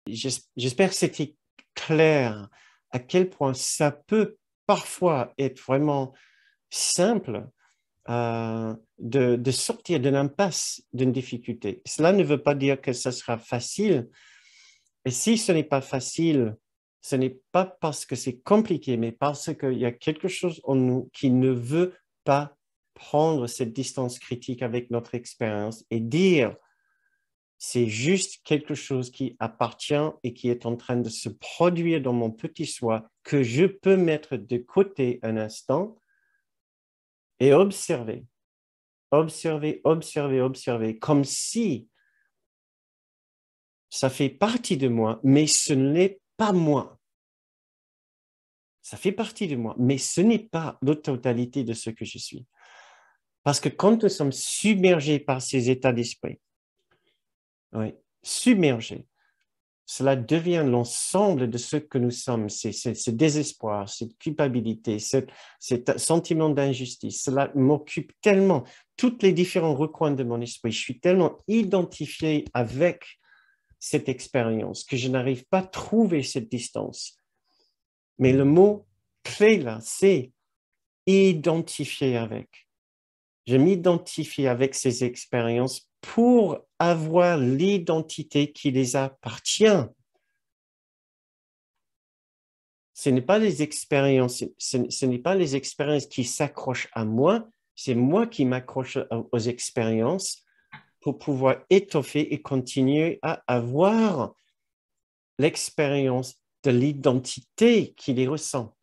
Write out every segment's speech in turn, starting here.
J'espère que c'était clair à quel point ça peut parfois être vraiment simple de sortir de l'impasse d'une difficulté. Cela ne veut pas dire que ça sera facile. Et si ce n'est pas facile, ce n'est pas parce que c'est compliqué, mais parce qu'il y a quelque chose en nous qui ne veut pas prendre cette distance critique avec notre expérience et dire c'est juste quelque chose qui appartient et qui est en train de se produire dans mon petit soi que je peux mettre de côté un instant et observer, observer, observer, observer, comme si ça fait partie de moi, mais ce n'est pas moi. Ça fait partie de moi, mais ce n'est pas la totalité de ce que je suis. Parce que quand nous sommes submergés par ces états d'esprit, oui, submergés, cela devient l'ensemble de ce que nous sommes, ce désespoir, cette culpabilité, cet sentiment d'injustice. Cela m'occupe tellement, tous les différents recoins de mon esprit. Je suis tellement identifié avec cette expérience que je n'arrive pas à trouver cette distance. Mais le mot clé là, c'est identifier avec. Je m'identifie avec ces expériences pour avoir l'identité qui les appartient. Ce n'est pas les expériences, ce n'est pas les expériences qui s'accrochent à moi, c'est moi qui m'accroche aux expériences pour pouvoir étoffer et continuer à avoir l'expérience de l'identité qui les ressent.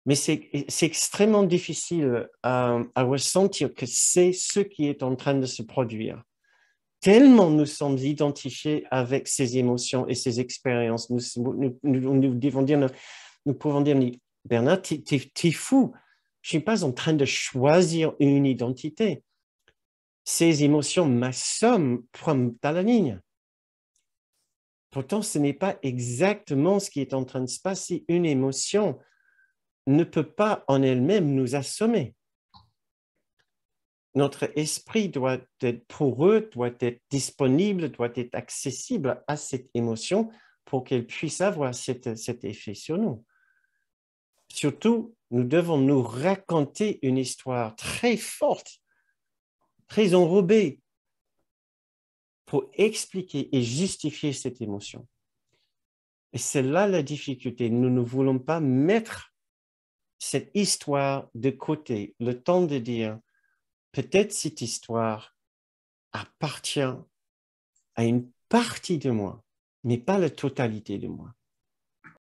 Mais c'est extrêmement difficile à ressentir que c'est ce qui est en train de se produire. Tellement nous sommes identifiés avec ces émotions et ces expériences. Nous devons dire, nous pouvons dire, Bernard, t'es fou. Je ne suis pas en train de choisir une identité. Ces émotions m'assomment dans la ligne. Pourtant, ce n'est pas exactement ce qui est en train de se passer. Une émotion ne peut pas en elle-même nous assommer. Notre esprit doit être poreux, doit être disponible, doit être accessible à cette émotion pour qu'elle puisse avoir cet effet sur nous. Surtout, nous devons nous raconter une histoire très forte, très enrobée, pour expliquer et justifier cette émotion. Et c'est là la difficulté. Nous ne voulons pas mettre cette histoire de côté, le temps de dire, peut-être cette histoire appartient à une partie de moi, mais pas la totalité de moi.